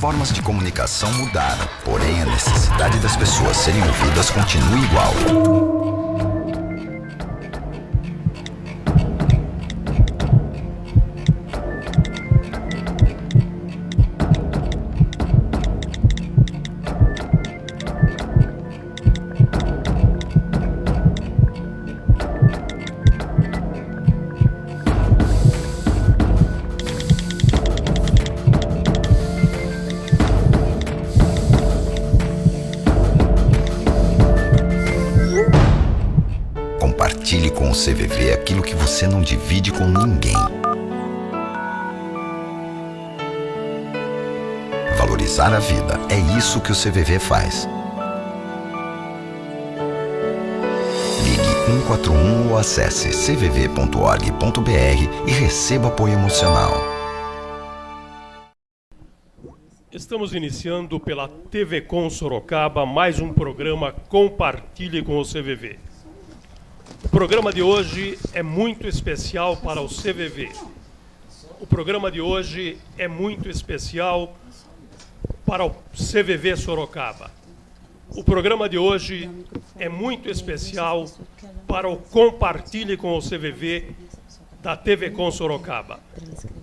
formas de comunicação mudaram, porém a necessidade das pessoas serem ouvidas continua igual. Compartilhe com o CVV aquilo que você não divide com ninguém. Valorizar a vida, é isso que o CVV faz. Ligue 141 ou acesse cvv.org.br e receba apoio emocional. Estamos iniciando pela TV Com Sorocaba mais um programa Compartilhe com o CVV. O programa de hoje é muito especial para o CVV. O programa de hoje é muito especial para o CVV Sorocaba. O programa de hoje é muito especial para o Compartilhe com o CVV da TV Com Sorocaba.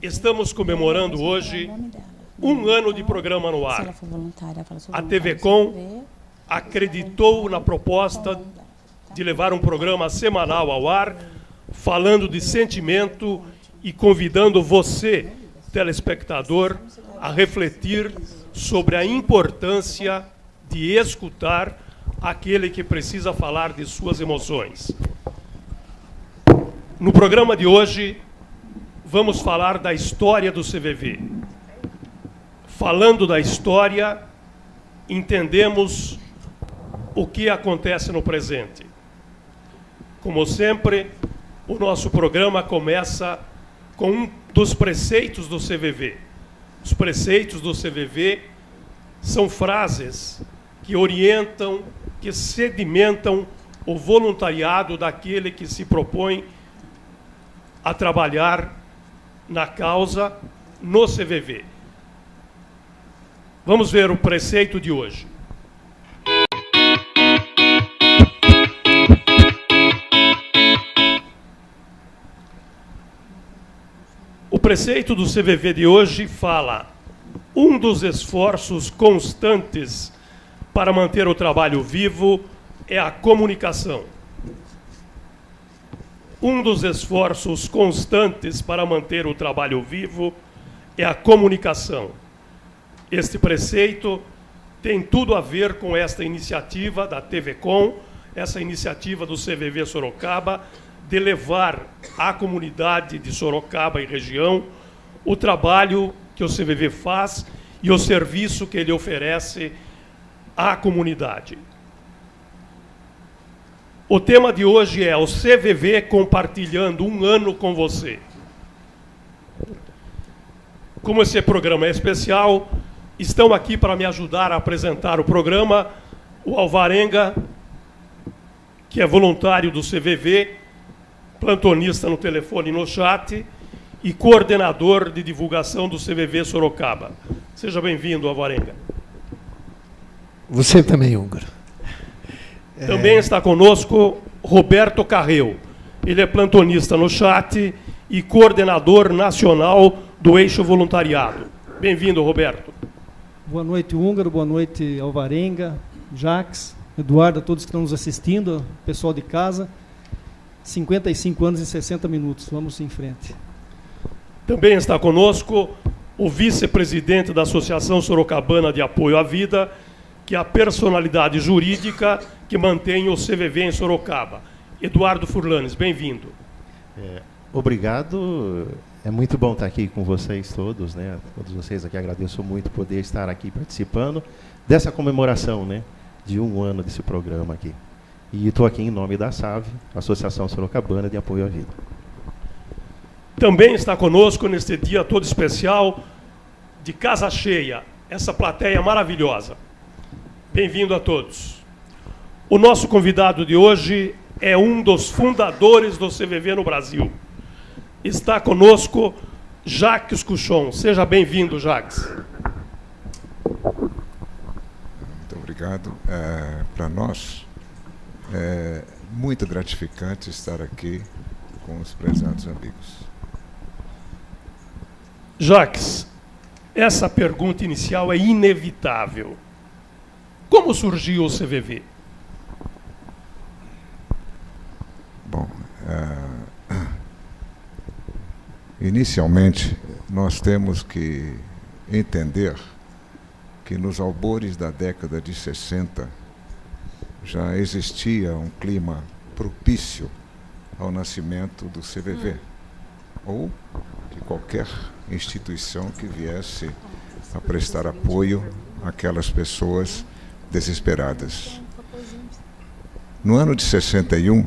Estamos comemorando hoje um ano de programa no ar. A TV Com acreditou na proposta de levar um programa semanal ao ar, falando de sentimento e convidando você, telespectador, a refletir sobre a importância de escutar aquele que precisa falar de suas emoções. No programa de hoje, vamos falar da história do CVV. Falando da história, entendemos o que acontece no presente. Como sempre, o nosso programa começa com um dos preceitos do CVV. Os preceitos do CVV são frases que orientam, que sedimentam o voluntariado daquele que se propõe a trabalhar na causa no CVV. Vamos ver o preceito de hoje. O preceito do CVV de hoje fala: um dos esforços constantes para manter o trabalho vivo é a comunicação. Um dos esforços constantes para manter o trabalho vivo é a comunicação. Este preceito tem tudo a ver com esta iniciativa da TV Com, essa iniciativa do CVV Sorocaba, de levar à comunidade de Sorocaba e região o trabalho que o CVV faz e o serviço que ele oferece à comunidade. O tema de hoje é o CVV compartilhando um ano com você. Como esse programa é especial, estão aqui para me ajudar a apresentar o programa o Alvarenga, que é voluntário do CVV, plantonista no telefone e no chat e coordenador de divulgação do CVV Sorocaba. Seja bem-vindo, Alvarenga. Você também, Húngaro. Também está conosco Roberto Carreu. Ele é plantonista no chat e coordenador nacional do Eixo Voluntariado. Bem-vindo, Roberto. Boa noite, Húngaro. Boa noite, Alvarenga, Jacques, Eduardo, a todos que estão nos assistindo, pessoal de casa. 55 anos e 60 minutos. Vamos em frente. Também está conosco o vice-presidente da Associação Sorocabana de Apoio à Vida, que é a personalidade jurídica que mantém o CVV em Sorocaba. Eduardo Furlanes, bem-vindo. Obrigado. É muito bom estar aqui com vocês todos, né? Todos vocês aqui, agradeço muito poder estar aqui participando dessa comemoração, né? De um ano desse programa aqui. E estou aqui em nome da SAV, Associação Sorocabana de Apoio à Vida. Também está conosco neste dia todo especial, de casa cheia, essa plateia maravilhosa. Bem-vindo a todos. O nosso convidado de hoje é um dos fundadores do CVV no Brasil. Está conosco Jacques Cuchon. Seja bem-vindo, Jacques. obrigado. Para nós é muito gratificante estar aqui com os prezados amigos. Jacques, essa pergunta inicial é inevitável. Como surgiu o CVV? Bom, inicialmente nós temos que entender que nos albores da década de 60 já existia um clima propício ao nascimento do CVV, ou de qualquer instituição que viesse a prestar apoio àquelas pessoas desesperadas. No ano de 61,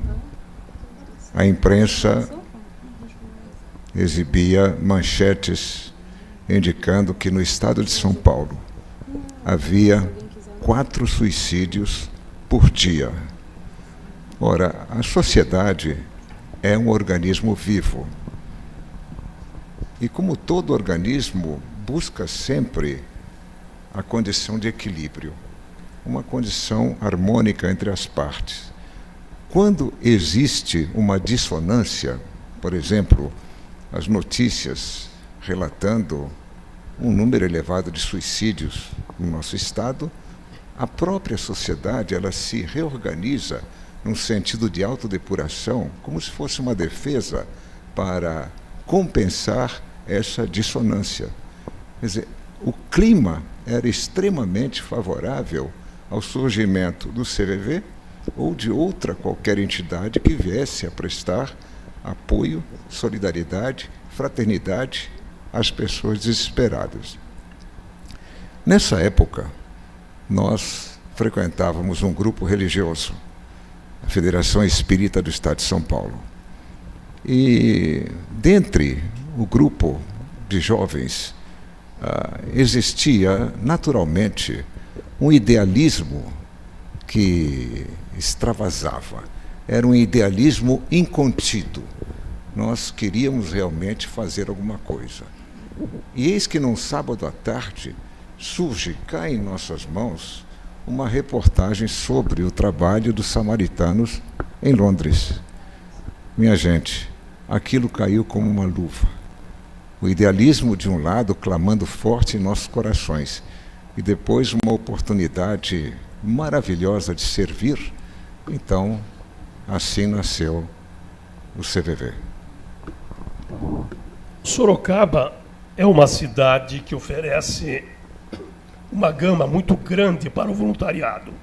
a imprensa exibia manchetes indicando que no estado de São Paulo havia 4 suicídios por dia. Ora, a sociedade é um organismo vivo. E como todo organismo, busca sempre a condição de equilíbrio, uma condição harmônica entre as partes. Quando existe uma dissonância, por exemplo, as notícias relatando um número elevado de suicídios no nosso estado, a própria sociedade ela se reorganiza num sentido de autodepuração, como se fosse uma defesa para compensar essa dissonância. Quer dizer, o clima era extremamente favorável ao surgimento do CVV ou de outra qualquer entidade que viesse a prestar apoio, solidariedade, fraternidade às pessoas desesperadas. Nessa época, nós frequentávamos um grupo religioso, a Federação Espírita do Estado de São Paulo. E, dentre o grupo de jovens, existia, naturalmente, um idealismo que extravasava. Era um idealismo incontido. Nós queríamos realmente fazer alguma coisa. E eis que num sábado à tarde surge, cai em nossas mãos, uma reportagem sobre o trabalho dos samaritanos em Londres. Minha gente, aquilo caiu como uma luva. O idealismo de um lado clamando forte em nossos corações, e depois uma oportunidade maravilhosa de servir. Então, assim nasceu o CVV. Sorocaba é uma cidade que oferece uma gama muito grande para o voluntariado.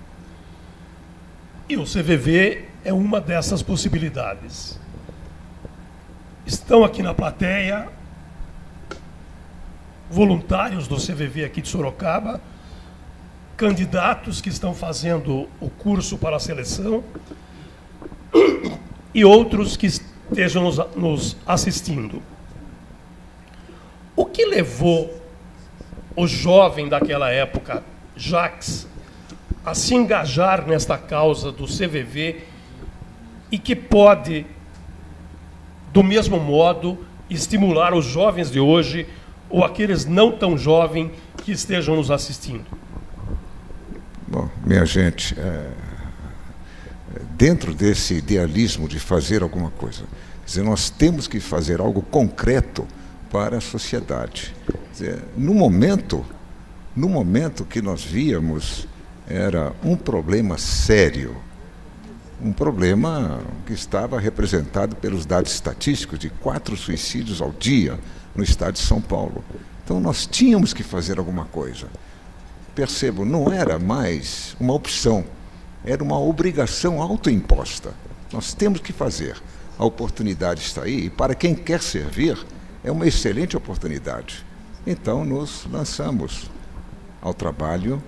E o CVV é uma dessas possibilidades. Estão aqui na plateia voluntários do CVV aqui de Sorocaba, candidatos que estão fazendo o curso para a seleção e outros que estejam nos assistindo. O que levou o jovem daquela época, Jacques, a se engajar nesta causa do CVV e que pode, do mesmo modo, estimular os jovens de hoje ou aqueles não tão jovens que estejam nos assistindo? Bom, minha gente, dentro desse idealismo de fazer alguma coisa, quer dizer, nós temos que fazer algo concreto para a sociedade. Quer dizer, no momento que nós víamos, era um problema sério, um problema que estava representado pelos dados estatísticos de 4 suicídios ao dia no estado de São Paulo. Então nós tínhamos que fazer alguma coisa. Percebo, não era mais uma opção, era uma obrigação autoimposta. Nós temos que fazer. A oportunidade está aí, e para quem quer servir, é uma excelente oportunidade. Então nos lançamos ao trabalho,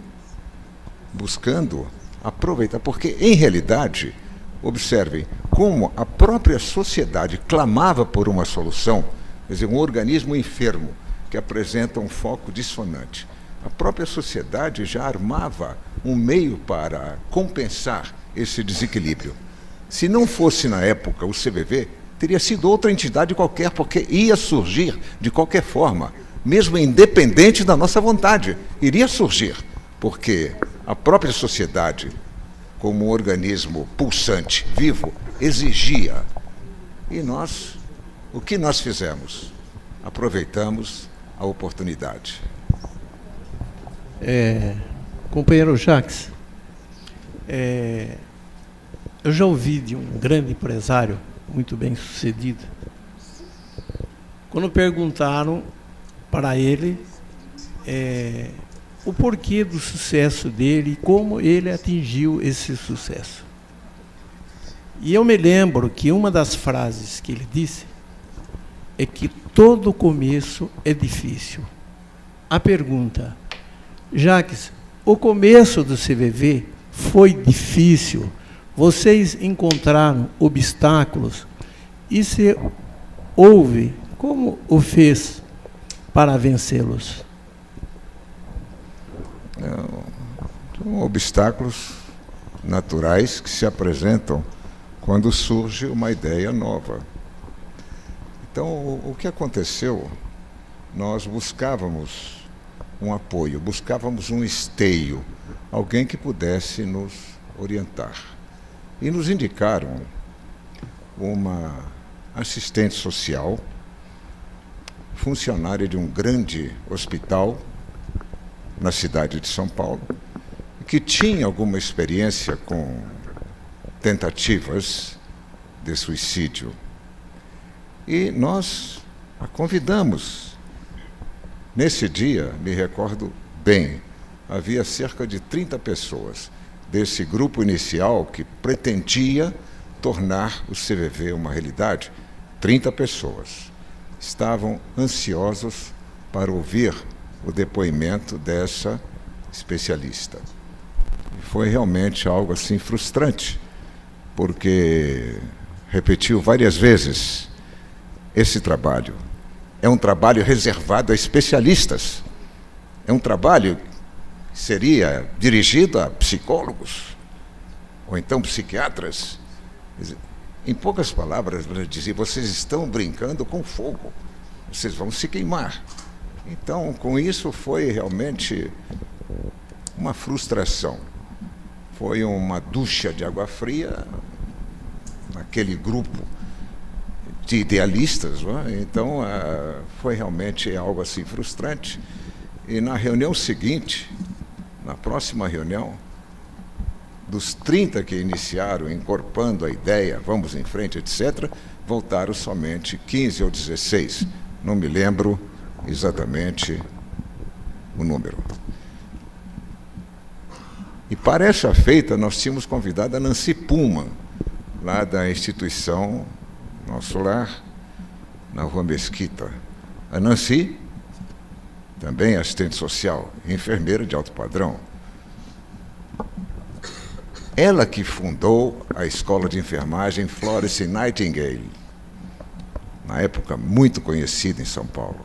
buscando aproveitar, porque em realidade, observem, como a própria sociedade clamava por uma solução, quer dizer, um organismo enfermo que apresenta um foco dissonante. A própria sociedade já armava um meio para compensar esse desequilíbrio. Se não fosse na época o CVV, teria sido outra entidade qualquer, porque ia surgir de qualquer forma, mesmo independente da nossa vontade. Iria surgir, porque a própria sociedade, como um organismo pulsante, vivo, exigia. E nós, o que nós fizemos? Aproveitamos a oportunidade. Companheiro Jacques, eu já ouvi de um grande empresário, muito bem sucedido, quando perguntaram para ele o porquê do sucesso dele e como ele atingiu esse sucesso. E eu me lembro que uma das frases que ele disse é que todo começo é difícil. A pergunta: Jacques, o começo do CVV foi difícil? Vocês encontraram obstáculos? E se houve, como o fez para vencê-los? São obstáculos naturais que se apresentam quando surge uma ideia nova. Então, o que aconteceu? Nós buscávamos um apoio, buscávamos um esteio, alguém que pudesse nos orientar. E nos indicaram uma assistente social, funcionária de um grande hospital na cidade de São Paulo, que tinha alguma experiência com tentativas de suicídio. E nós a convidamos. Nesse dia, me recordo bem, havia cerca de 30 pessoas desse grupo inicial que pretendia tornar o CVV uma realidade. 30 pessoas estavam ansiosos para ouvir o depoimento dessa especialista. E foi realmente algo assim frustrante, porque repetiu várias vezes: esse trabalho é um trabalho reservado a especialistas, é um trabalho que seria dirigido a psicólogos ou então psiquiatras. Em poucas palavras, ela dizia: vocês estão brincando com fogo, vocês vão se queimar. Então, com isso, foi realmente uma frustração. Foi uma ducha de água fria naquele grupo de idealistas, não é? Então, foi realmente algo assim frustrante. E na reunião seguinte, na próxima reunião, dos 30 que iniciaram, encorpando a ideia, vamos em frente, etc., voltaram somente 15 ou 16. Não me lembro exatamente o número. E para essa feita, nós tínhamos convidado a Nancy Pullman, lá da instituição Nosso Lar, na Rua Mesquita. A Nancy, também assistente social, enfermeira de alto padrão. Ela que fundou a escola de enfermagem Florence Nightingale, na época muito conhecida em São Paulo.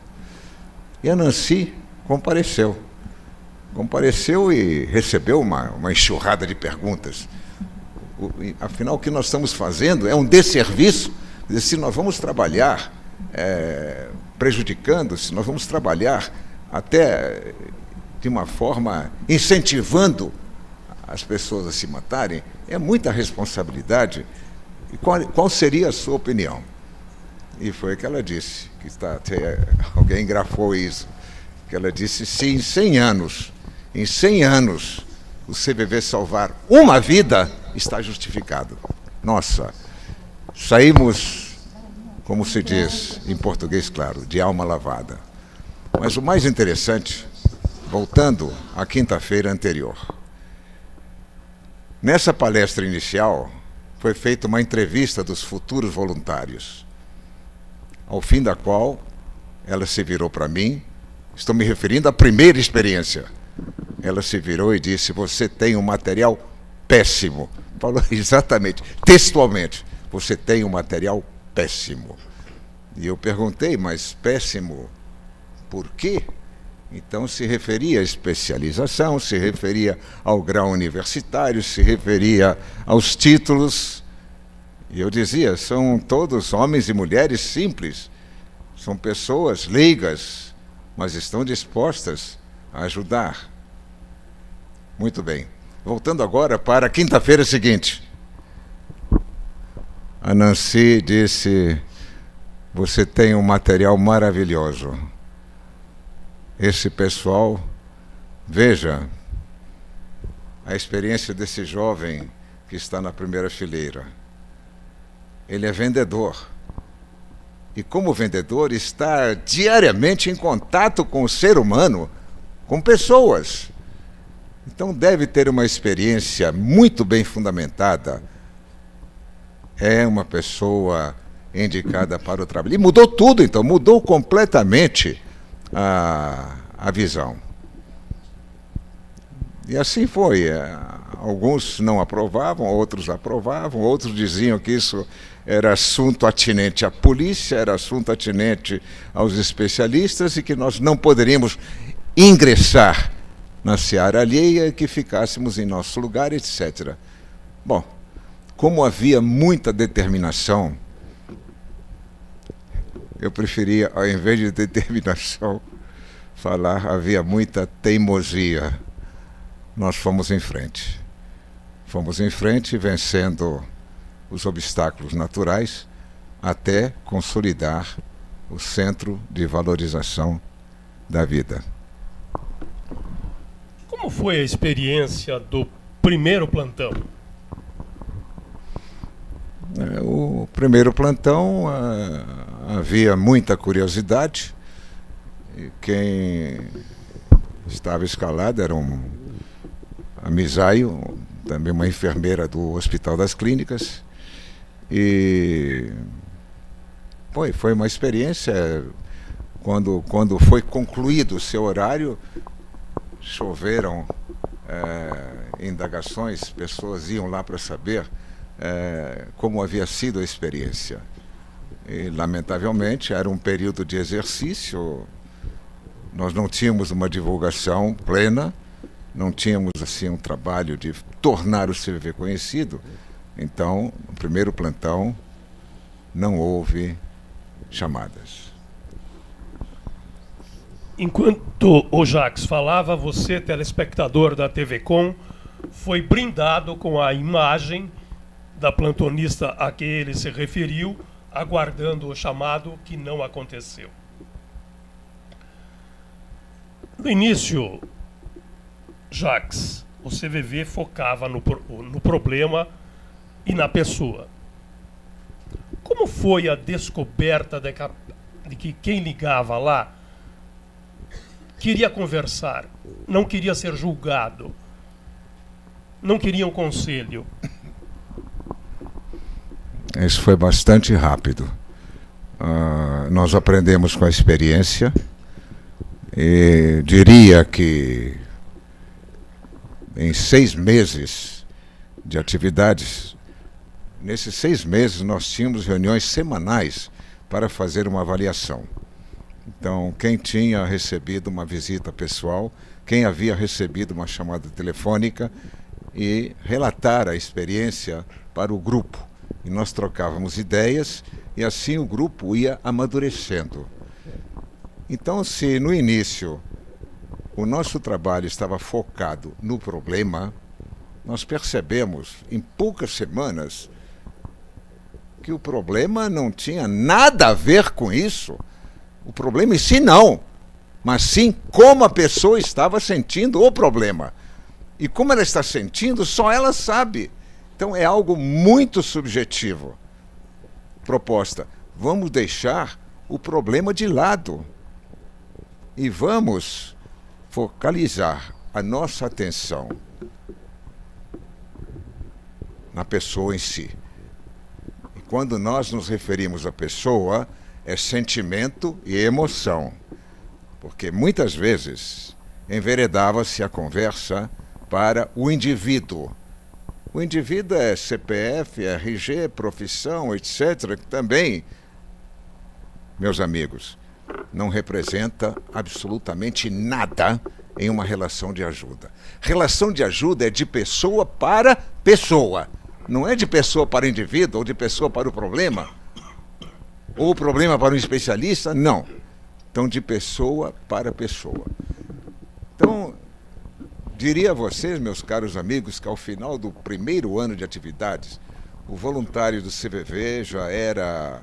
E a Nancy compareceu e recebeu uma enxurrada de perguntas. Afinal, o que nós estamos fazendo é um desserviço. Se nós vamos trabalhar prejudicando, se nós vamos trabalhar até de uma forma incentivando as pessoas a se matarem, é muita responsabilidade. E qual seria a sua opinião? E foi o que ela disse, que alguém grafou isso, que ela disse: se em 100 anos o CVV salvar uma vida, está justificado. Nossa, saímos, como se diz em português claro, de alma lavada. Mas o mais interessante, voltando à quinta-feira anterior, nessa palestra inicial foi feita uma entrevista dos futuros voluntários, ao fim da qual ela se virou para mim. Estou me referindo à primeira experiência. Ela se virou e disse: você tem um material péssimo. Falou exatamente, textualmente: você tem um material péssimo. E eu perguntei: mas péssimo por quê? Então se referia à especialização, se referia ao grau universitário, se referia aos títulos. E eu dizia: são todos homens e mulheres simples, são pessoas leigas, mas estão dispostas a ajudar. Muito bem. Voltando agora para a quinta-feira seguinte. A Nancy disse: você tem um material maravilhoso. Esse pessoal, veja a experiência desse jovem que está na primeira fileira. Ele é vendedor. E como vendedor está diariamente em contato com o ser humano, com pessoas. Então deve ter uma experiência muito bem fundamentada. É uma pessoa indicada para o trabalho. E mudou tudo, então, mudou completamente a visão. E assim foi. Alguns não aprovavam, outros aprovavam, outros diziam que isso era assunto atinente à polícia, era assunto atinente aos especialistas e que nós não poderíamos ingressar na seara alheia e que ficássemos em nosso lugar, etc. Bom, como havia muita determinação, eu preferia, ao invés de determinação, falar havia muita teimosia. Nós fomos em frente. Fomos em frente, vencendo os obstáculos naturais, até consolidar o centro de valorização da vida. Como foi a experiência do primeiro plantão? O primeiro plantão havia muita curiosidade. E quem estava escalado era a Misaio, também uma enfermeira do Hospital das Clínicas. E foi uma experiência. Quando foi concluído o seu horário, choveram indagações, pessoas iam lá para saber como havia sido a experiência. E, lamentavelmente, era um período de exercício, nós não tínhamos uma divulgação plena, não tínhamos assim um trabalho de tornar o CVV conhecido. Então, no primeiro plantão, não houve chamadas. Enquanto o Jacques falava, você, telespectador da TV Com, foi brindado com a imagem da plantonista a que ele se referiu, aguardando o chamado que não aconteceu. No início, Jacques, o CVV focava no problema e na pessoa. Como foi a descoberta de que quem ligava lá queria conversar, não queria ser julgado, não queria um conselho? Isso foi bastante rápido. Nós aprendemos com a experiência e diria que em 6 meses de atividades, nesses 6 meses nós tínhamos reuniões semanais para fazer uma avaliação. Então, quem tinha recebido uma visita pessoal, quem havia recebido uma chamada telefônica, e relatar a experiência para o grupo. E nós trocávamos ideias e assim o grupo ia amadurecendo. Então, se no início o nosso trabalho estava focado no problema, nós percebemos em poucas semanas que o problema não tinha nada a ver com isso. O problema em si não, mas sim como a pessoa estava sentindo o problema. E como ela está sentindo, só ela sabe. Então é algo muito subjetivo. Proposta: vamos deixar o problema de lado e vamos focalizar a nossa atenção na pessoa em si. E quando nós nos referimos à pessoa, é sentimento e emoção. Porque muitas vezes enveredava-se a conversa para o indivíduo. O indivíduo é CPF, RG, profissão, etc., que também, meus amigos, não representa absolutamente nada em uma relação de ajuda. Relação de ajuda é de pessoa para pessoa. Não é de pessoa para indivíduo, ou de pessoa para o problema, ou o problema para um especialista, não. Então, de pessoa para pessoa. Então, Diria a vocês, meus caros amigos, que ao final do primeiro ano de atividades, o voluntário do CVV já era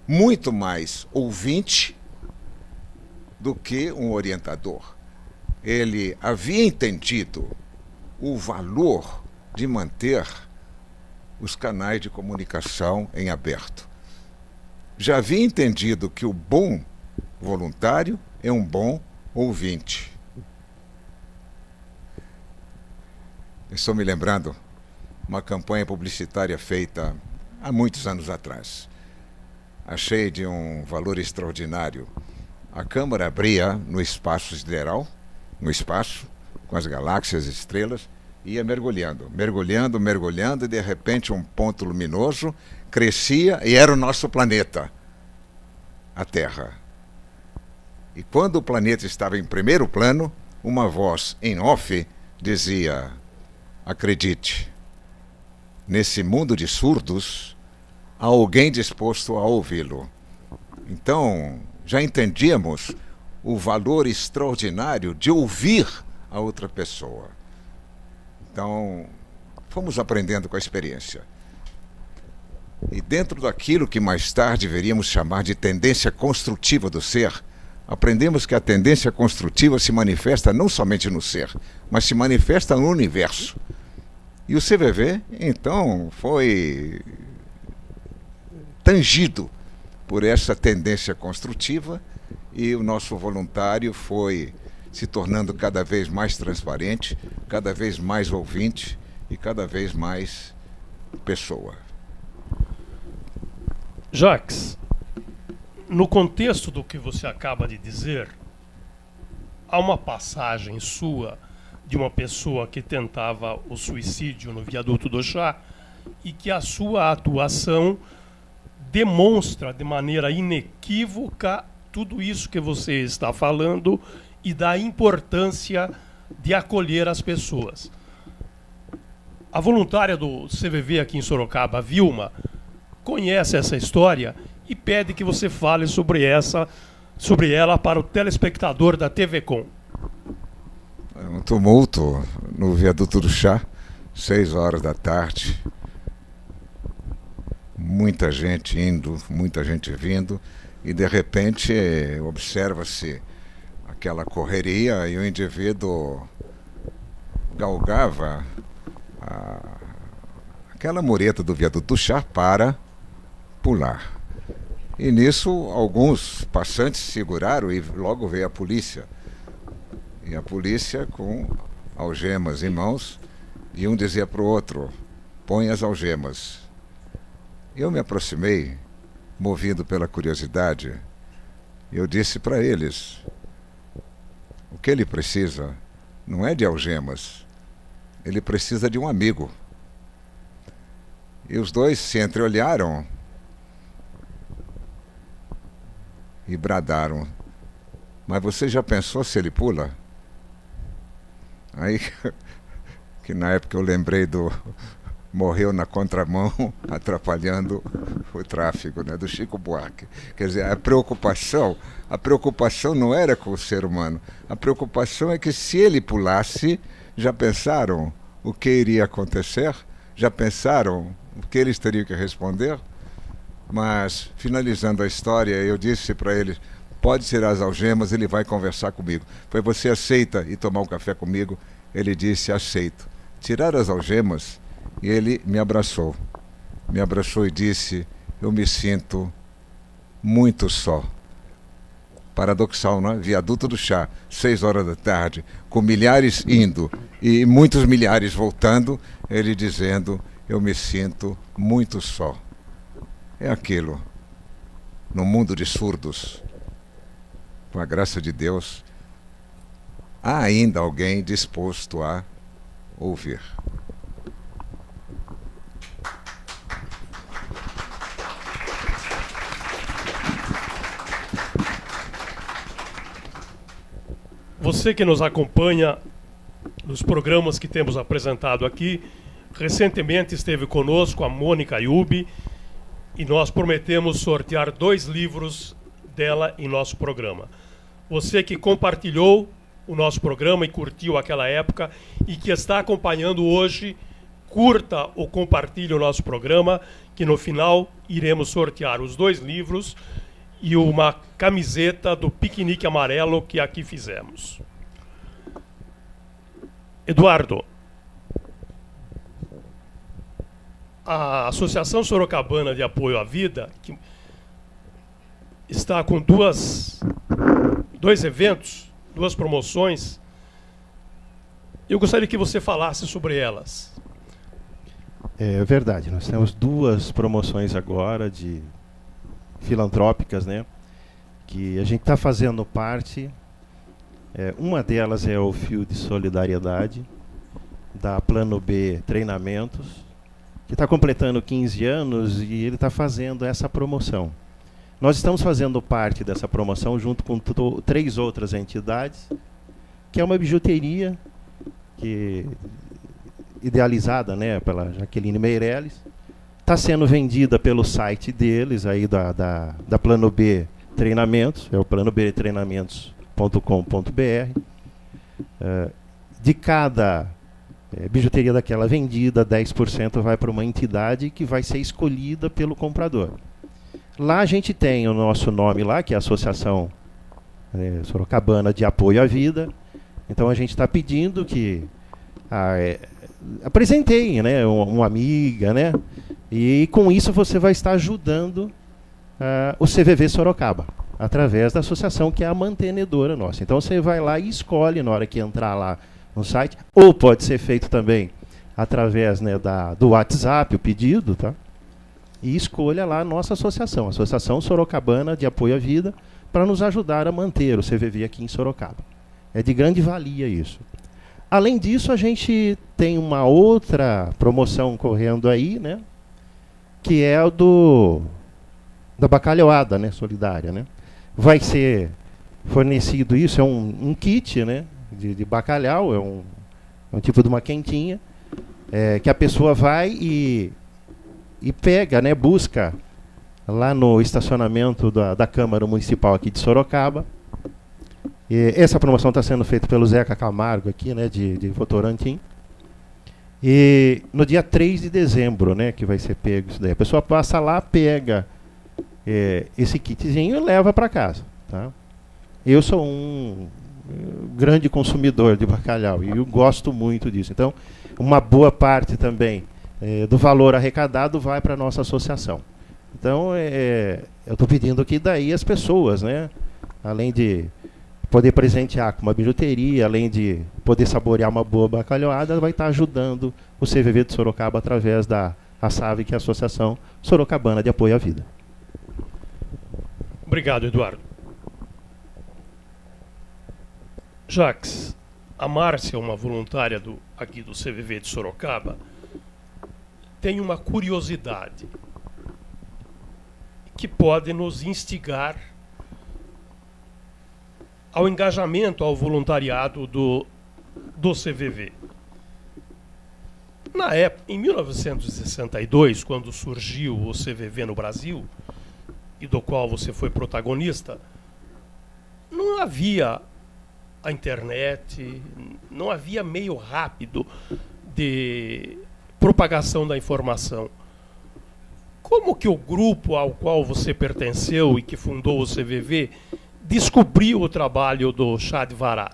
muito mais ouvinte do que um orientador. Ele havia entendido o valor de manter os canais de comunicação em aberto. Já havia entendido que o bom voluntário é um bom ouvinte. Estou me lembrando uma campanha publicitária feita há muitos anos atrás. Achei de um valor extraordinário. A câmara abria no espaço sideral, no espaço, com as galáxias e estrelas, e ia mergulhando, mergulhando, mergulhando, e de repente um ponto luminoso crescia e era o nosso planeta, a Terra. E quando o planeta estava em primeiro plano, uma voz em off dizia: acredite, nesse mundo de surdos, há alguém disposto a ouvi-lo. Então, já entendíamos o valor extraordinário de ouvir a outra pessoa. Então, fomos aprendendo com a experiência. E dentro daquilo que mais tarde veríamos chamar de tendência construtiva do ser, aprendemos que a tendência construtiva se manifesta não somente no ser, mas se manifesta no universo. E o CVV, então, foi tangido por essa tendência construtiva, e o nosso voluntário foi se tornando cada vez mais transparente, cada vez mais ouvinte e cada vez mais pessoa. Jacques, no contexto do que você acaba de dizer, há uma passagem sua de uma pessoa que tentava o suicídio no viaduto do Chá e que a sua atuação demonstra de maneira inequívoca tudo isso que você está falando e da importância de acolher as pessoas. A voluntária do CVV aqui em Sorocaba, Vilma, conhece essa história e pede que você fale sobre ela para o telespectador da TV Com. Um tumulto no viaduto do Chá, 6 horas da tarde. Muita gente indo, muita gente vindo, e de repente observa-se aquela correria e o indivíduo galgava aquela mureta do viaduto do Chá para pular. E nisso alguns passantes seguraram e logo veio a polícia. E a polícia com algemas em mãos, e um dizia para o outro: põe as algemas. Eu me aproximei, movido pela curiosidade. Eu disse para eles: o que ele precisa não é de algemas, ele precisa de um amigo. E os dois se entreolharam e bradaram: mas você já pensou se ele pula? Aí, que na época eu lembrei do Morreu na Contramão, atrapalhando o tráfego, né, do Chico Buarque. Quer dizer, a preocupação não era com o ser humano. A preocupação é que se ele pulasse, já pensaram o que iria acontecer? Já pensaram o que eles teriam que responder? Mas, finalizando a história, eu disse para eles: pode tirar as algemas, ele vai conversar comigo. Foi: você aceita ir tomar um café comigo? Ele disse: aceito. Tiraram as algemas e ele me abraçou e disse: eu me sinto muito só. Paradoxal, não é? Viaduto do Chá, 6 horas da tarde, com milhares indo e muitos milhares voltando, ele dizendo: eu me sinto muito só. É aquilo. No mundo de surdos, com a graça de Deus, há ainda alguém disposto a ouvir. Você que nos acompanha nos programas que temos apresentado aqui, recentemente esteve conosco a Mônica Ayub e nós prometemos sortear 2 livros dela em nosso programa. Você que compartilhou o nosso programa e curtiu aquela época e que está acompanhando hoje, curta ou compartilhe o nosso programa, que no final iremos sortear os 2 livros e uma camiseta do Piquenique Amarelo que aqui fizemos. Eduardo, a Associação Sorocabana de Apoio à Vida, que está com dois eventos, 2 promoções. Eu gostaria que você falasse sobre elas. É verdade, nós temos 2 promoções agora de filantrópicas, né? Que a gente está fazendo parte. Uma delas é o Fio de Solidariedade, da Plano B Treinamentos, que está completando 15 anos e ele está fazendo essa promoção. Nós estamos fazendo parte dessa promoção junto com 3 outras entidades, que é uma bijuteria idealizada, né, pela Jaqueline Meirelles. Está sendo vendida pelo site deles, aí da Plano B Treinamentos, é o planobtreinamentos.com.br. De cada bijuteria daquela vendida, 10% vai para uma entidade que vai ser escolhida pelo comprador. Lá a gente tem o nosso nome lá, que é a Associação Sorocabana de Apoio à Vida. Então a gente está pedindo que apresentem, né, uma amiga, né, e com isso você vai estar ajudando o CVV Sorocaba, através da associação que é a mantenedora nossa. Então você vai lá e escolhe na hora que entrar lá no site, ou pode ser feito também através, né, do WhatsApp, o pedido, tá? E escolha lá a nossa associação, a Associação Sorocabana de Apoio à Vida, para nos ajudar a manter o CVV aqui em Sorocaba. É de grande valia isso. Além disso, a gente tem uma outra promoção correndo aí, né, que é o da bacalhoada, né, solidária, né? Vai ser fornecido isso, é um kit, né, de bacalhau, é um tipo de uma quentinha, que a pessoa vai e pega, né, busca lá no estacionamento da Câmara Municipal aqui de Sorocaba. E essa promoção está sendo feita pelo Zeca Camargo aqui, né, de Votorantim. E no dia 3 de dezembro, né, que vai ser pego isso daí. A pessoa passa lá, pega esse kitzinho e leva para casa, tá? Eu sou um grande consumidor de bacalhau e eu gosto muito disso. Então, uma boa parte também do valor arrecadado vai para a nossa associação. Então, eu estou pedindo que daí as pessoas, né, além de poder presentear com uma bijuteria, além de poder saborear uma boa bacalhoada, vai estar ajudando o CVV de Sorocaba através da ASAV, que é a Associação Sorocabana de Apoio à Vida. Obrigado, Eduardo. Jacques, a Márcia, uma voluntária aqui do CVV de Sorocaba, tem uma curiosidade que pode nos instigar ao engajamento, ao voluntariado do CVV. Na época, em 1962, quando surgiu o CVV no Brasil, e do qual você foi protagonista, não havia a internet, não havia meio rápido de propagação da informação. Como que o grupo ao qual você pertenceu e que fundou o CVV descobriu o trabalho do Chá de Vará?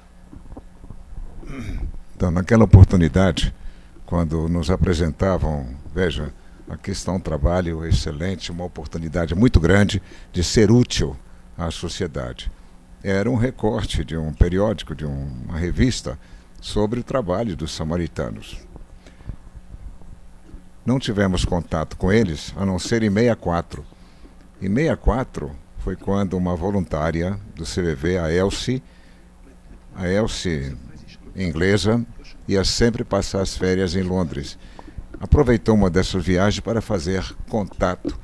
Então, naquela oportunidade, quando nos apresentavam, veja, aqui está um trabalho excelente, uma oportunidade muito grande de ser útil à sociedade. Era um recorte de um periódico, de uma revista, sobre o trabalho dos samaritanos. Não tivemos contato com eles, a não ser em 64. Em 64 foi quando uma voluntária do CVV, a Elsie inglesa, ia sempre passar as férias em Londres. Aproveitou uma dessas viagens para fazer contato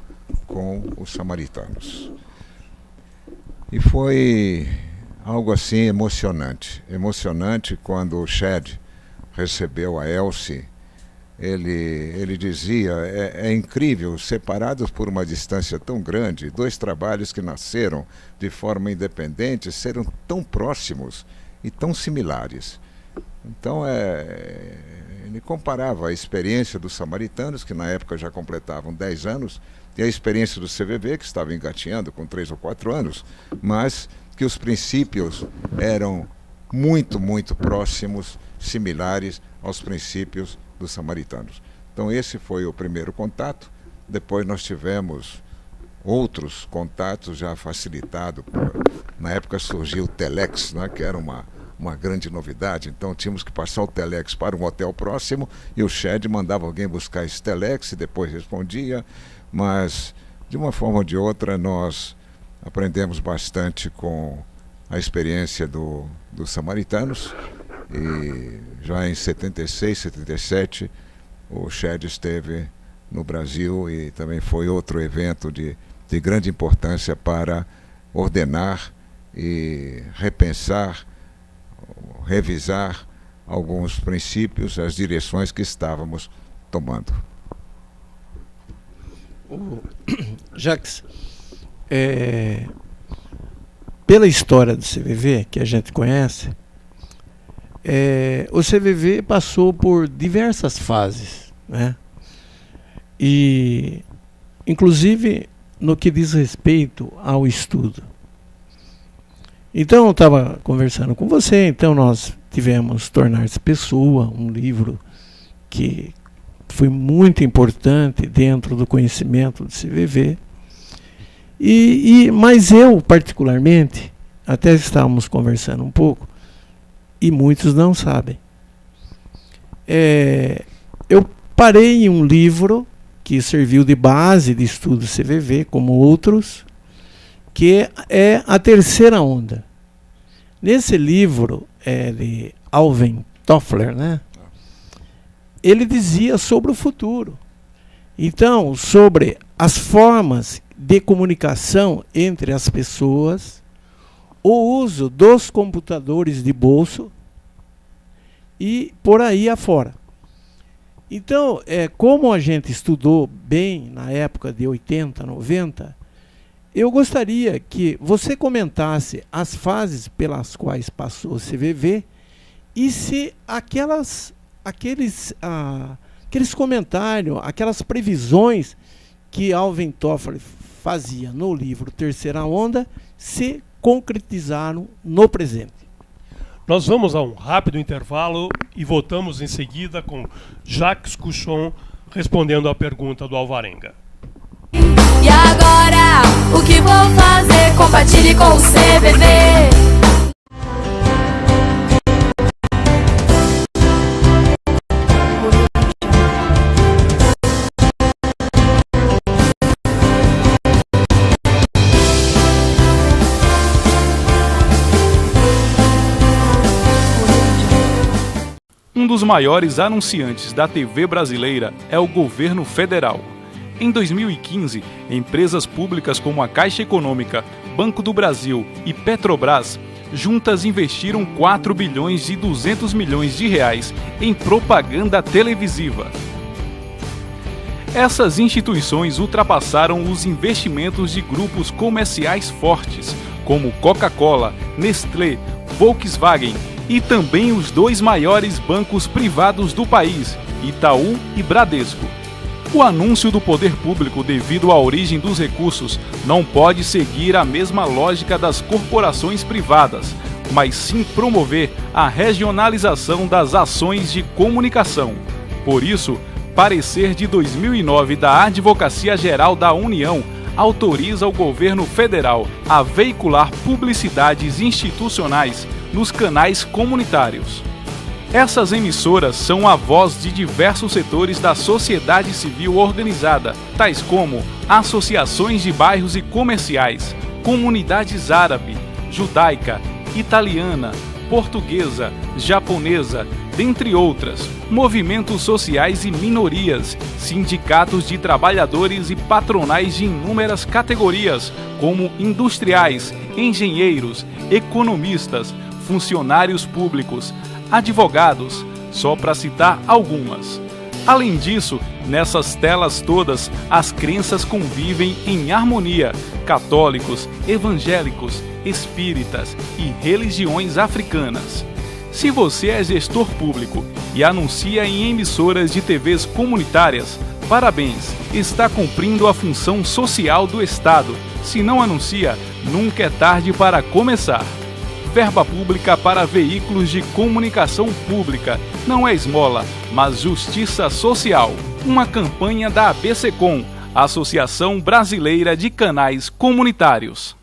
com os samaritanos. E foi algo assim emocionante. Emocionante quando o Chad recebeu a Elsie. Ele dizia, é incrível, separados por uma distância tão grande, 2 trabalhos que nasceram de forma independente, serem tão próximos. e tão similares. Então, ele comparava a experiência dos samaritanos, que na época já completavam 10 anos, e a experiência do CVV, que estava engatinhando com 3 ou 4 anos, mas que os princípios eram muito, muito próximos, similares aos princípios dos samaritanos. Então esse foi o primeiro contato. Depois nós tivemos outros contatos já facilitado. Na época surgiu o Telex, né, que era uma grande novidade. Então tínhamos que passar o Telex para um hotel próximo e o Shed mandava alguém buscar esse Telex e depois respondia. Mas de uma forma ou de outra nós aprendemos bastante com a experiência dos samaritanos. E já em 76, 77, o Shed esteve no Brasil e também foi outro evento de grande importância para ordenar e repensar, revisar alguns princípios, as direções que estávamos tomando. Jacques, pela história do CVV, que a gente conhece, o CVV passou por diversas fases, né? E, inclusive, no que diz respeito ao estudo. Então, eu estava conversando com você, então nós tivemos Tornar-se Pessoa, um livro que foi muito importante dentro do conhecimento do CVV. Mas eu, particularmente, até estávamos conversando um pouco, e muitos não sabem. Eu parei em um livro que serviu de base de estudo CVV, como outros, que é A Terceira Onda. Nesse livro, de Alvin Toffler, né, ele dizia sobre o futuro. Então, sobre as formas de comunicação entre as pessoas, o uso dos computadores de bolso e por aí afora. Então, como a gente estudou bem na época de 80, 90, eu gostaria que você comentasse as fases pelas quais passou o CVV e se aqueles comentários, aquelas previsões que Alvin Toffler fazia no livro Terceira Onda se concretizaram no presente. Nós vamos a um rápido intervalo e voltamos em seguida com Jacques Couchon respondendo à pergunta do Alvarenga. E agora, o que vou fazer? Compartilhe com o CVV. Um dos maiores anunciantes da TV brasileira é o governo federal. Em 2015, empresas públicas como a Caixa Econômica, Banco do Brasil e Petrobras juntas investiram 4 bilhões e 200 milhões de reais em propaganda televisiva. Essas instituições ultrapassaram os investimentos de grupos comerciais fortes, como Coca-Cola, Nestlé, Volkswagen e também os 2 maiores bancos privados do país, Itaú e Bradesco. O anúncio do poder público devido à origem dos recursos não pode seguir a mesma lógica das corporações privadas, mas sim promover a regionalização das ações de comunicação. Por isso, parecer de 2009 da Advocacia Geral da União autoriza o governo federal a veicular publicidades institucionais nos canais comunitários. Essas emissoras são a voz de diversos setores da sociedade civil organizada, tais como associações de bairros e comerciais, comunidades árabe, judaica, italiana, portuguesa, japonesa, dentre outras, movimentos sociais e minorias, sindicatos de trabalhadores e patronais de inúmeras categorias, como industriais, engenheiros, economistas, funcionários públicos, advogados, só para citar algumas. Além disso, nessas telas todas, as crenças convivem em harmonia. Católicos, evangélicos, espíritas e religiões africanas. Se você é gestor público e anuncia em emissoras de TVs comunitárias, parabéns, está cumprindo a função social do Estado. Se não anuncia, nunca é tarde para começar. Verba pública para veículos de comunicação pública não é esmola, mas justiça social. Uma campanha da ABCCom, Associação Brasileira de Canais Comunitários.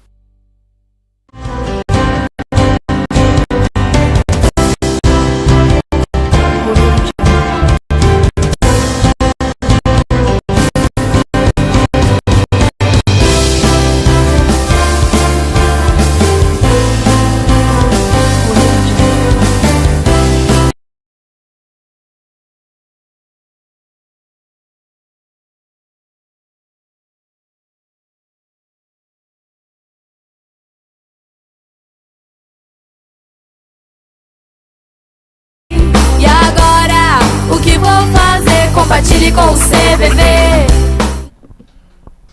Compartilhe com o CVV.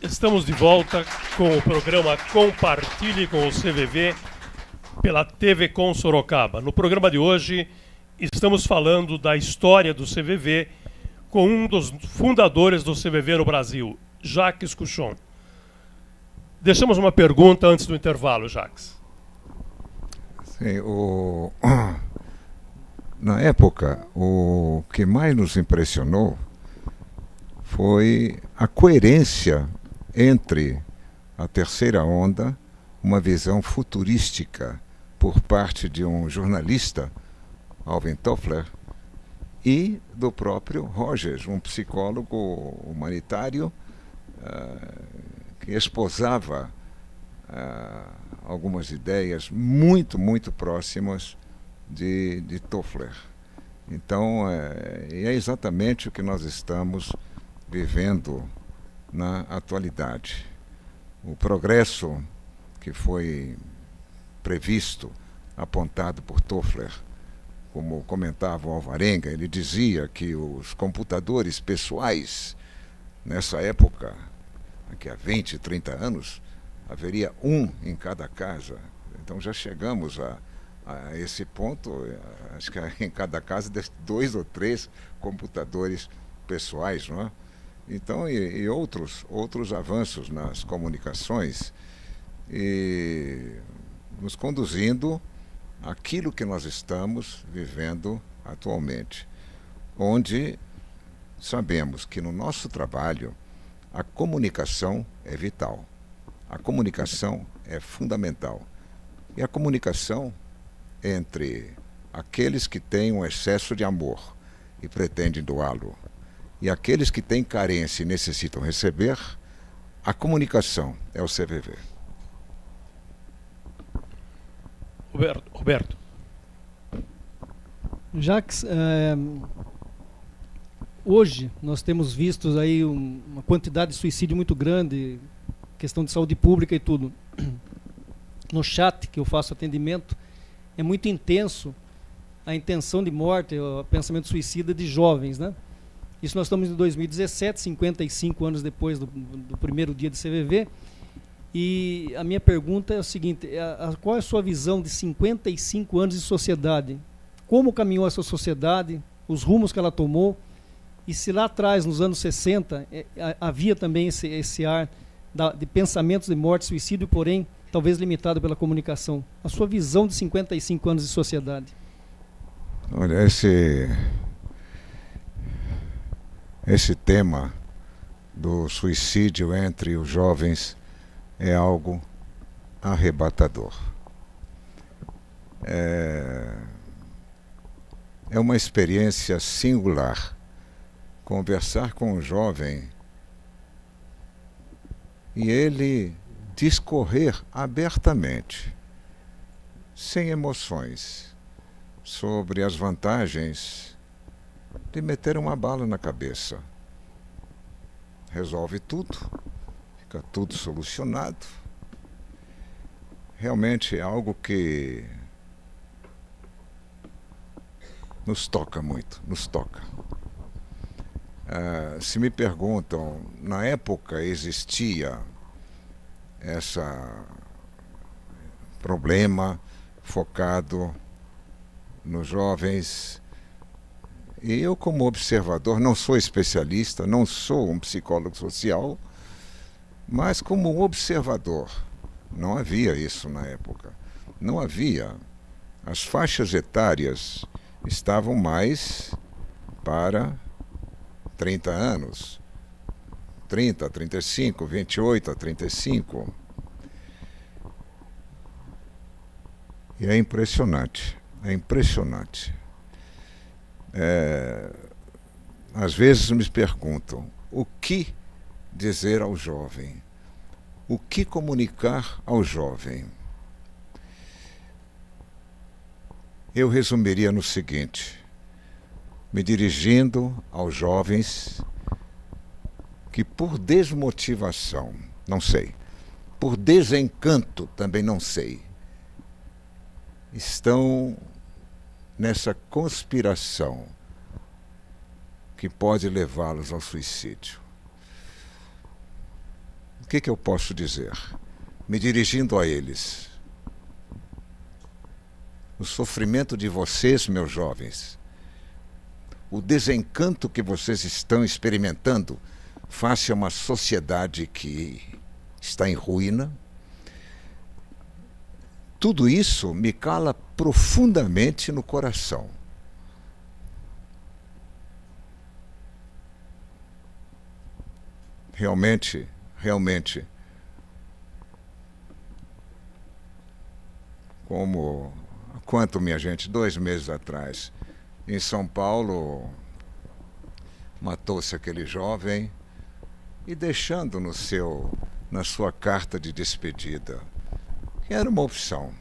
Estamos de volta com o programa Compartilhe com o CVV pela TV Com Sorocaba. No programa de hoje estamos falando da história do CVV com um dos fundadores do CVV no Brasil, Jacques Couchon. Deixamos uma pergunta antes do intervalo, Jacques. Sim, na época, o que mais nos impressionou foi a coerência entre a terceira onda, uma visão futurística por parte de um jornalista, Alvin Toffler, e do próprio Rogers, um psicólogo humanitário que esposava algumas ideias muito, muito próximas de Toffler. Então, é exatamente o que nós estamos vivendo na atualidade. O progresso que foi previsto, apontado por Toffler, como comentava o Alvarenga, ele dizia que os computadores pessoais, nessa época, daqui a 20, 30 anos, haveria um em cada casa. Então já chegamos a esse ponto, acho que em cada casa 2 ou 3 computadores pessoais, não é? Então, e outros avanços nas comunicações, e nos conduzindo àquilo que nós estamos vivendo atualmente, onde sabemos que no nosso trabalho a comunicação é vital, a comunicação é fundamental. E a comunicação entre aqueles que têm um excesso de amor e pretendem doá-lo, e aqueles que têm carência e necessitam receber, a comunicação é o CVV. Roberto. Jacques, hoje nós temos visto aí uma quantidade de suicídio muito grande, questão de saúde pública e tudo. No chat que eu faço atendimento, é muito intenso a intenção de morte, o pensamento suicida de jovens, né? Isso nós estamos em 2017, 55 anos depois do primeiro dia de CVV. E a minha pergunta é o seguinte, qual é a sua visão de 55 anos de sociedade? Como caminhou essa sociedade, os rumos que ela tomou, e se lá atrás, nos anos 60, havia também esse ar de pensamentos de morte, suicídio, porém, talvez limitado pela comunicação. A sua visão de 55 anos de sociedade? Olha, esse tema do suicídio entre os jovens é algo arrebatador. É uma experiência singular conversar com um jovem e ele discorrer abertamente, sem emoções, sobre as vantagens de meter uma bala na cabeça. Resolve tudo, fica tudo solucionado. Realmente é algo que nos toca muito, nos toca. Se me perguntam, na época existia esse problema focado nos jovens, e eu, como observador, não sou especialista, não sou um psicólogo social, mas como um observador, não havia isso na época. Não havia. As faixas etárias estavam mais para 30 anos, 30 a 35, 28 a 35. E é impressionante, é impressionante. Às vezes me perguntam, o que dizer ao jovem? O que comunicar ao jovem? Eu resumiria no seguinte, me dirigindo aos jovens que por desmotivação, não sei, por desencanto, também não sei, estão nessa conspiração que pode levá-los ao suicídio. O que eu posso dizer? Me dirigindo a eles. O sofrimento de vocês, meus jovens, o desencanto que vocês estão experimentando face a uma sociedade que está em ruína, tudo isso me cala profundamente no coração. Realmente, quanto, minha gente, 2 meses atrás, em São Paulo, matou-se aquele jovem e deixando na sua carta de despedida, que era uma opção.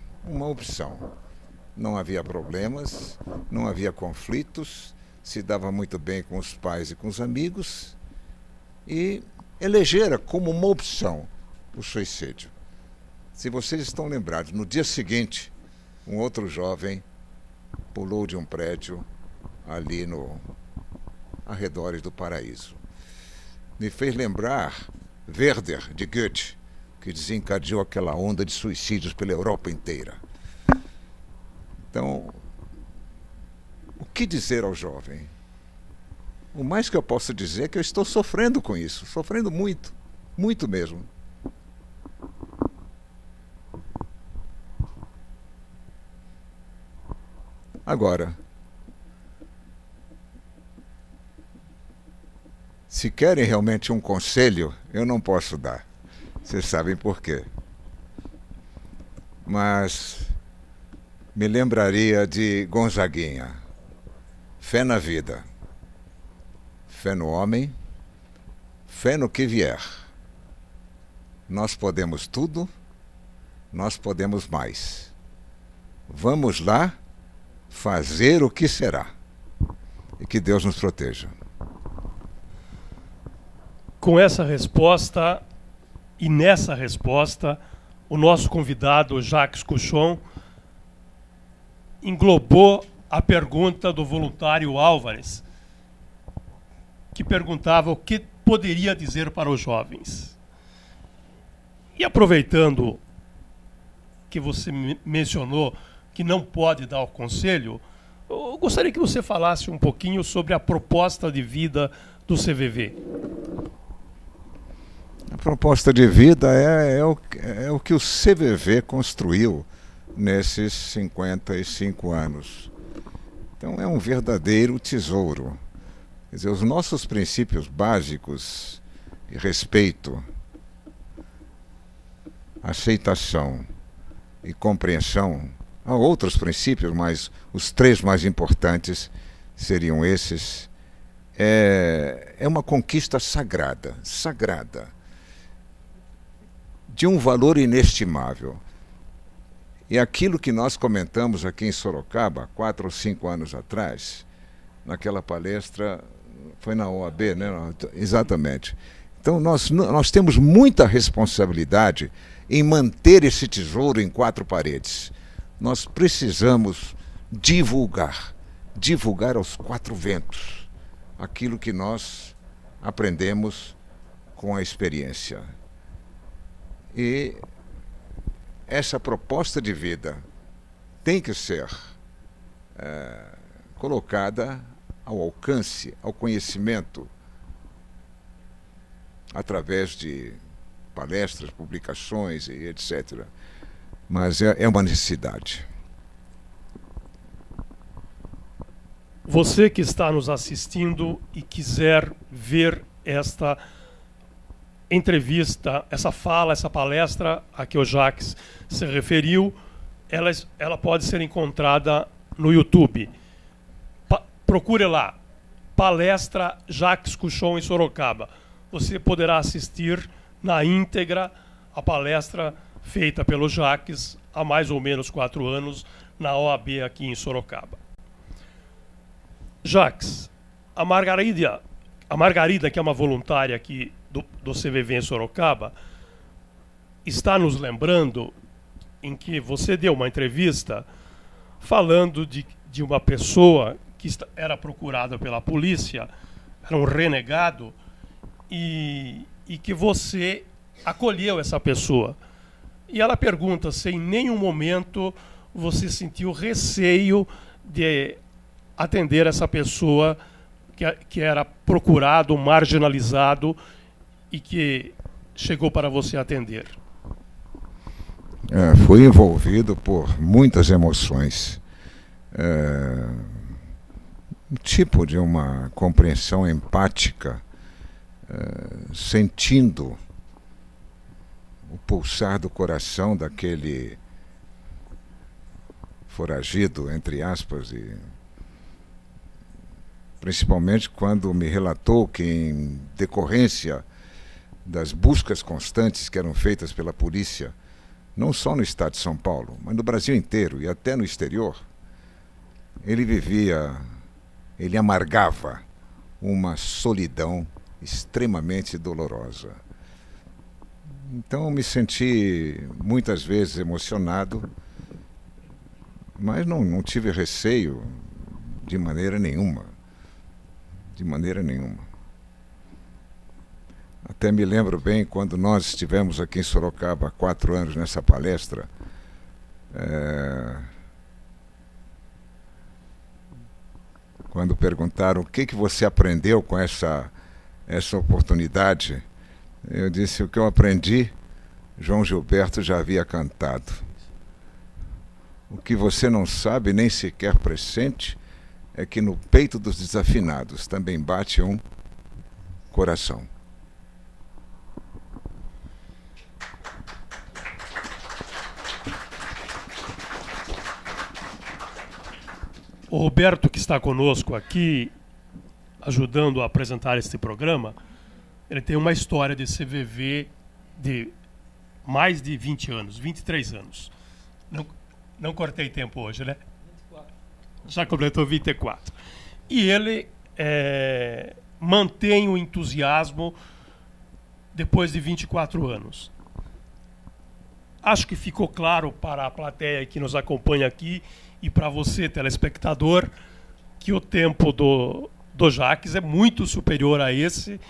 Não havia problemas, não havia conflitos, se dava muito bem com os pais e com os amigos, e elegera como uma opção o suicídio. Se vocês estão lembrados, no dia seguinte, um outro jovem pulou de um prédio ali arredores do Paraíso. Me fez lembrar Werther, de Goethe, que desencadeou aquela onda de suicídios pela Europa inteira. Então, o que dizer ao jovem? O mais que eu posso dizer é que eu estou sofrendo com isso, sofrendo muito, muito mesmo. Agora, se querem realmente um conselho, eu não posso dar. Vocês sabem por quê. Mas me lembraria de Gonzaguinha. Fé na vida. Fé no homem. Fé no que vier. Nós podemos tudo. Nós podemos mais. Vamos lá fazer o que será. E que Deus nos proteja. Com essa resposta, e nessa resposta, o nosso convidado, Jacques Couchon, englobou a pergunta do voluntário Álvares, que perguntava o que poderia dizer para os jovens. E aproveitando que você mencionou que não pode dar o conselho, eu gostaria que você falasse um pouquinho sobre a proposta de vida do CVV. A proposta de vida é o que o CVV construiu nesses 55 anos. Então é um verdadeiro tesouro. Quer dizer, os nossos princípios básicos de respeito, aceitação e compreensão, há outros princípios, mas os 3 mais importantes seriam esses. É uma conquista sagrada, de um valor inestimável. E aquilo que nós comentamos aqui em Sorocaba, 4 ou 5 anos atrás, naquela palestra, foi na OAB, né? Exatamente. Então nós temos muita responsabilidade em manter esse tesouro em 4 paredes. Nós precisamos divulgar aos 4 ventos aquilo que nós aprendemos com a experiência. E essa proposta de vida tem que ser colocada ao alcance, ao conhecimento, através de palestras, publicações e etc. Mas é uma necessidade. Você que está nos assistindo e quiser ver esta entrevista, essa fala, essa palestra a que o Jacques se referiu, ela pode ser encontrada no YouTube. Procure lá, Palestra Jacques Couchon em Sorocaba. Você poderá assistir na íntegra a palestra feita pelo Jacques há mais ou menos 4 anos na OAB aqui em Sorocaba. Jacques, a Margarida, que é uma voluntária aqui do CVV em Sorocaba, está nos lembrando em que você deu uma entrevista falando de uma pessoa que era procurada pela polícia, era um renegado, e que você acolheu essa pessoa. E ela pergunta se em nenhum momento você sentiu receio de atender essa pessoa que era procurado, marginalizado e que chegou para você atender. Fui envolvido por muitas emoções. Um tipo de uma compreensão empática, sentindo o pulsar do coração daquele foragido, entre aspas, e principalmente quando me relatou que, em decorrência das buscas constantes que eram feitas pela polícia, não só no estado de São Paulo, mas no Brasil inteiro e até no exterior, ele amargava uma solidão extremamente dolorosa. Então me senti muitas vezes emocionado, mas não tive receio de maneira nenhuma. De maneira nenhuma. Até me lembro bem quando nós estivemos aqui em Sorocaba há 4 anos nessa palestra. Quando perguntaram o que você aprendeu com essa oportunidade, eu disse: o que eu aprendi, João Gilberto já havia cantado. O que você não sabe, nem sequer pressente, é que no peito dos desafinados também bate um coração. O Roberto, que está conosco aqui, ajudando a apresentar este programa, ele tem uma história de CVV de mais de 20 anos, 23 anos. Não cortei tempo hoje, né? 24. Já completou 24. E ele mantém o entusiasmo depois de 24 anos. Acho que ficou claro para a plateia que nos acompanha aqui e para você, telespectador, que o tempo do Jacques é muito superior a esse,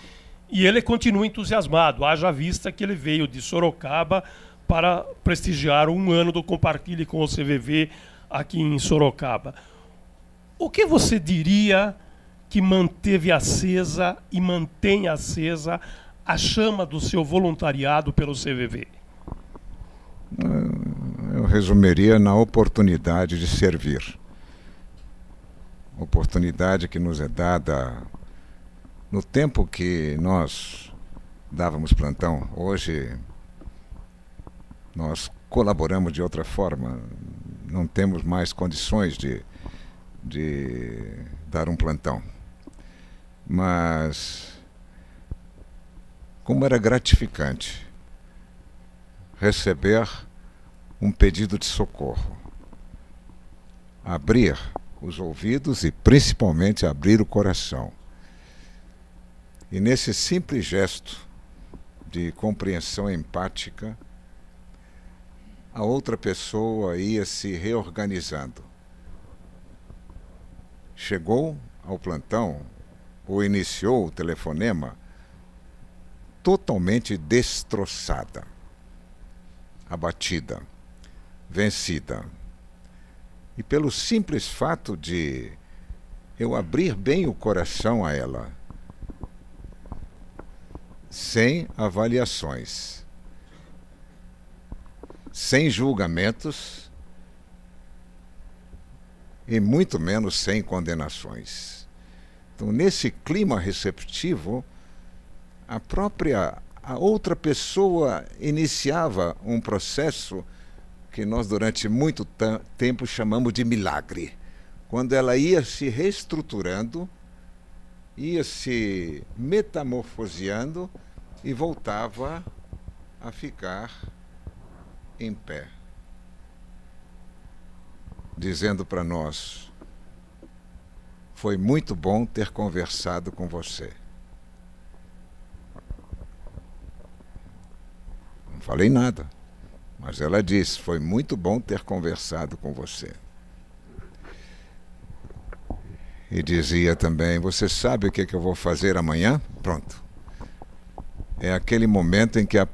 e ele continua entusiasmado, haja vista que ele veio de Sorocaba para prestigiar 1 ano do Compartilhe com o CVV aqui em Sorocaba. O que você diria que manteve acesa e mantém acesa a chama do seu voluntariado pelo CVV? Eu resumiria na oportunidade de servir. Oportunidade que nos é dada no tempo que nós dávamos plantão. Hoje nós colaboramos de outra forma, não temos mais condições de dar um plantão. Mas como era gratificante receber um pedido de socorro, abrir os ouvidos e principalmente abrir o coração. E nesse simples gesto de compreensão empática, a outra pessoa ia se reorganizando. Chegou ao plantão ou iniciou o telefonema totalmente destroçada, abatida, vencida. E pelo simples fato de eu abrir bem o coração a ela, sem avaliações, sem julgamentos e muito menos sem condenações. Então, nesse clima receptivo, a outra pessoa iniciava um processo que nós durante muito tempo chamamos de milagre. Quando ela ia se reestruturando, ia se metamorfoseando e voltava a ficar em pé, dizendo para nós: foi muito bom ter conversado com você. Não falei nada, mas ela disse: foi muito bom ter conversado com você. E dizia também: você sabe o que eu vou fazer amanhã? Pronto. É aquele momento em que a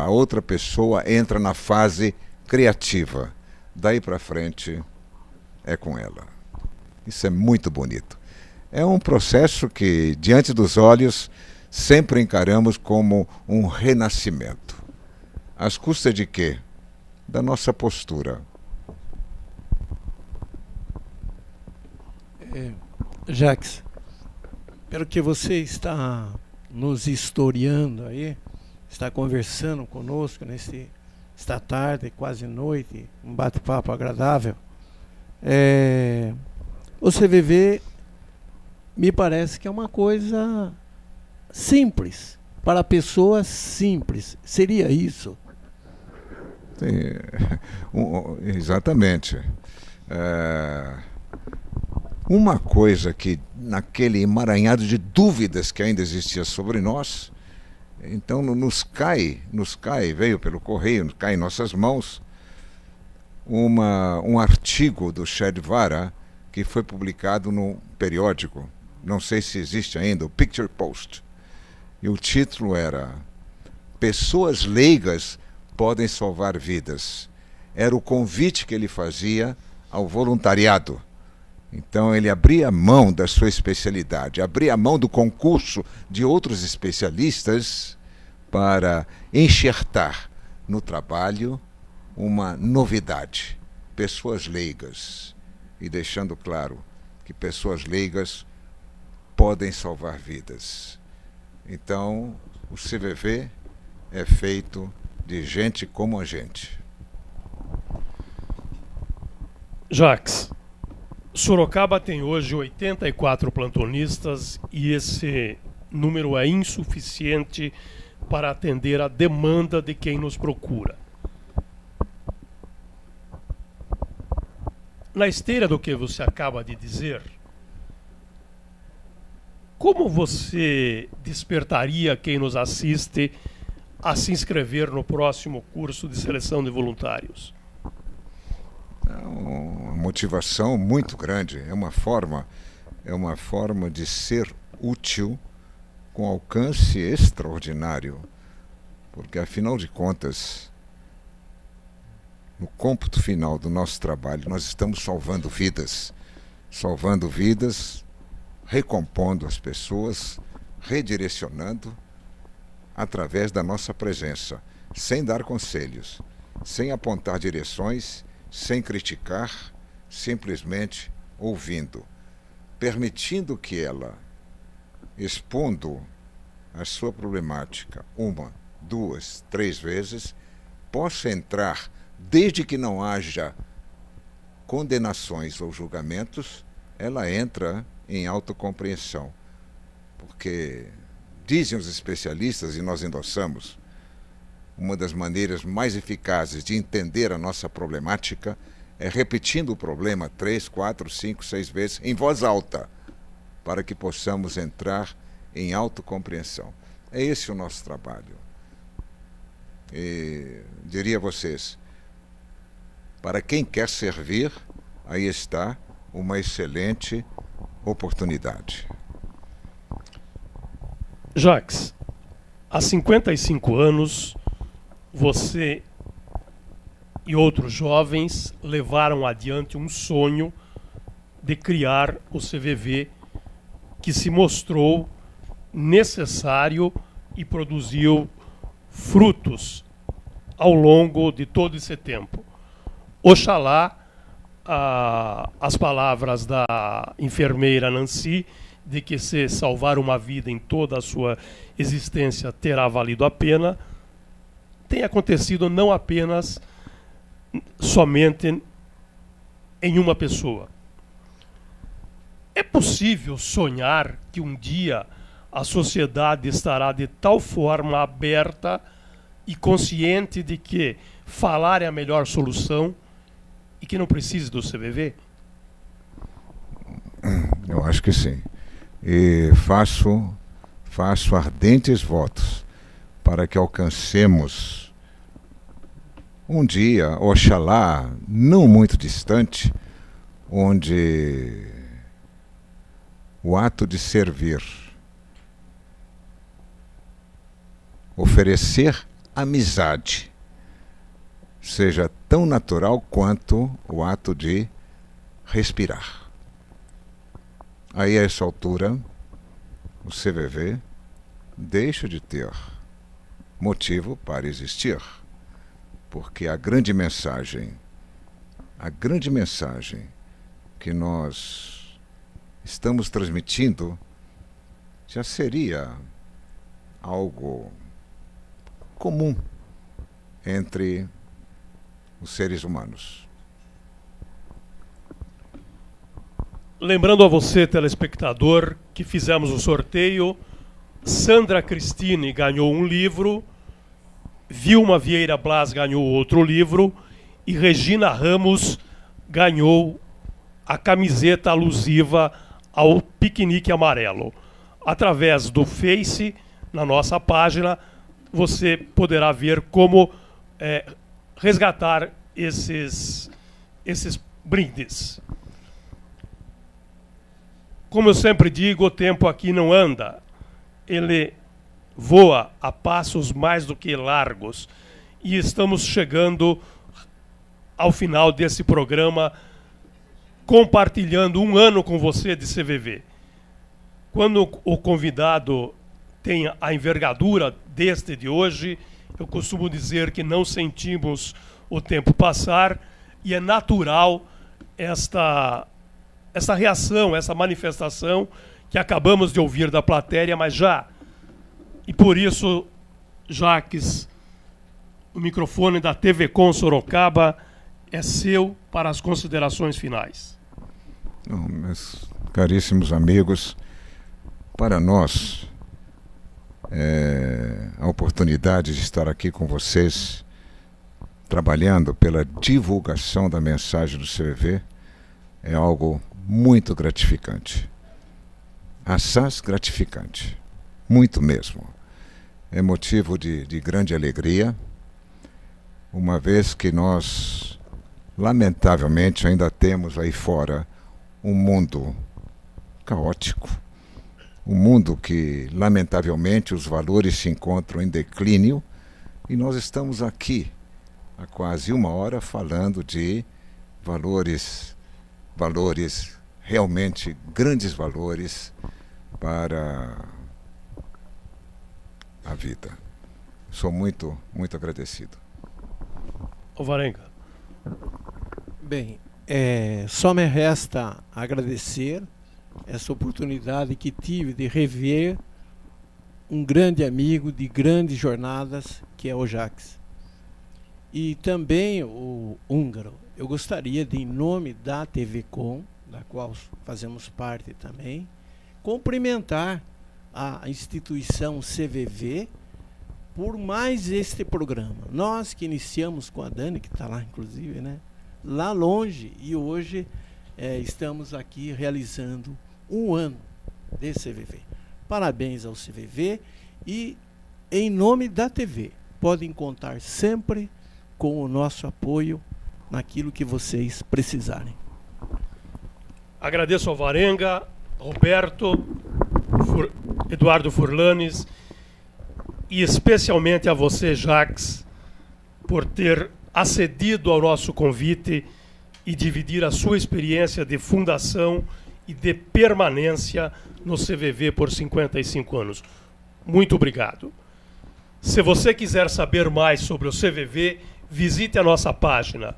outra pessoa entra na fase criativa. Daí para frente é com ela. Isso é muito bonito. É um processo que, diante dos olhos, sempre encaramos como um renascimento. Às custas de quê? Da nossa postura. Jacques, pelo que você está nos historiando aí, está conversando conosco esta tarde, quase noite, um bate-papo agradável, o CVV me parece que é uma coisa simples, para pessoas simples. Seria isso? Exatamente. Uma coisa que, naquele emaranhado de dúvidas que ainda existia sobre nós, então nos cai, veio pelo correio, cai em nossas mãos, um artigo do Che Guevara que foi publicado no periódico, não sei se existe ainda, o Picture Post. E o título era: Pessoas leigas podem salvar vidas. Era o convite que ele fazia ao voluntariado. Então ele abria mão da sua especialidade, abria mão do concurso de outros especialistas para enxertar no trabalho uma novidade, pessoas leigas, e deixando claro que pessoas leigas podem salvar vidas. Então o CVV é feito de gente como a gente. Jacques, Sorocaba tem hoje 84 plantonistas e esse número é insuficiente para atender a demanda de quem nos procura. Na esteira do que você acaba de dizer, como você despertaria quem nos assiste a se inscrever no próximo curso de seleção de voluntários? É uma motivação muito grande, é uma forma de ser útil com alcance extraordinário, porque afinal de contas, no cômputo final do nosso trabalho, nós estamos salvando vidas, recompondo as pessoas, redirecionando através da nossa presença, sem dar conselhos, sem apontar direções, sem criticar, simplesmente ouvindo, permitindo que ela, expondo a sua problemática 1, 2, 3 vezes, possa entrar, desde que não haja condenações ou julgamentos, ela entra em autocompreensão. Porque dizem os especialistas, e nós endossamos, uma das maneiras mais eficazes de entender a nossa problemática é repetindo o problema 3, 4, 5, 6 vezes em voz alta, para que possamos entrar em autocompreensão. É esse o nosso trabalho. E diria a vocês, para quem quer servir, aí está uma excelente oportunidade. Jacques, há 55 anos, você e outros jovens levaram adiante um sonho de criar o CVV, que se mostrou necessário e produziu frutos ao longo de todo esse tempo. Oxalá as palavras da enfermeira Nancy, de que se salvar uma vida em toda a sua existência terá valido a pena, tem acontecido não apenas somente em uma pessoa. É possível sonhar que um dia a sociedade estará de tal forma aberta e consciente de que falar é a melhor solução e que não precise do CVV? Eu acho que sim. E faço ardentes votos para que alcancemos um dia, oxalá, não muito distante, onde o ato de servir, oferecer amizade, seja tão natural quanto o ato de respirar. Aí, a essa altura, o CVV deixa de ter motivo para existir, porque a grande mensagem que nós estamos transmitindo já seria algo comum entre os seres humanos. Lembrando a você, telespectador, que fizemos o sorteio, Sandra Cristine ganhou um livro, Vilma Vieira Blas ganhou outro livro e Regina Ramos ganhou a camiseta alusiva ao piquenique amarelo. Através do Face, na nossa página, você poderá ver como resgatar esses brindes. Como eu sempre digo, o tempo aqui não anda. Ele voa a passos mais do que largos. E estamos chegando ao final desse programa, compartilhando um ano com você de CVV. Quando o convidado tem a envergadura deste de hoje, eu costumo dizer que não sentimos o tempo passar, e é natural esta reação, essa manifestação que acabamos de ouvir da plateia, mas já. E por isso, Jacques, o microfone da TV Com Sorocaba é seu para as considerações finais. Meus caríssimos amigos, para nós, a oportunidade de estar aqui com vocês, trabalhando pela divulgação da mensagem do CVV, é algo muito gratificante. Assaz gratificante. Muito mesmo. É motivo de grande alegria, uma vez que nós, lamentavelmente, ainda temos aí fora um mundo caótico, um mundo que, lamentavelmente, os valores se encontram em declínio, e nós estamos aqui há quase uma hora falando de valores realmente grandes valores para a vida. Sou muito, muito agradecido. Alvarenga. Bem, só me resta agradecer essa oportunidade que tive de rever um grande amigo de grandes jornadas, que é o Jacques. E também o húngaro. Eu gostaria de, em nome da TV Com, da qual fazemos parte também, cumprimentar a instituição CVV por mais este programa. Nós que iniciamos com a Dani, que está lá inclusive, né, lá longe, e hoje estamos aqui realizando um ano de CVV. Parabéns ao CVV e, em nome da TV, podem contar sempre com o nosso apoio naquilo que vocês precisarem. Agradeço ao Alvarenga, Roberto, Eduardo Furlanes, e especialmente a você, Jacques, por ter acedido ao nosso convite e dividir a sua experiência de fundação e de permanência no CVV por 55 anos. Muito obrigado. Se você quiser saber mais sobre o CVV, visite a nossa página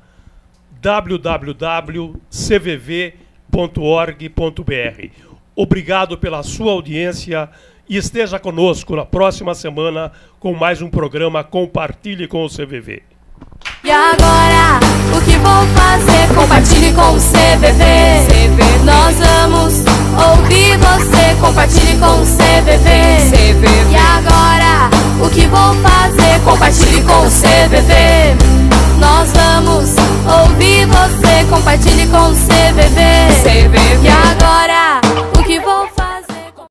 www.cvv.org.br. Obrigado pela sua audiência e esteja conosco na próxima semana com mais um programa Compartilhe com o CVV. E agora, o que vou fazer? Compartilhe com o CVV. Nós vamos ouvir você. Compartilhe com o CVV. E agora, o que vou fazer? Compartilhe com o CVV. Nós vamos ouvir você. Compartilhe com o CVV.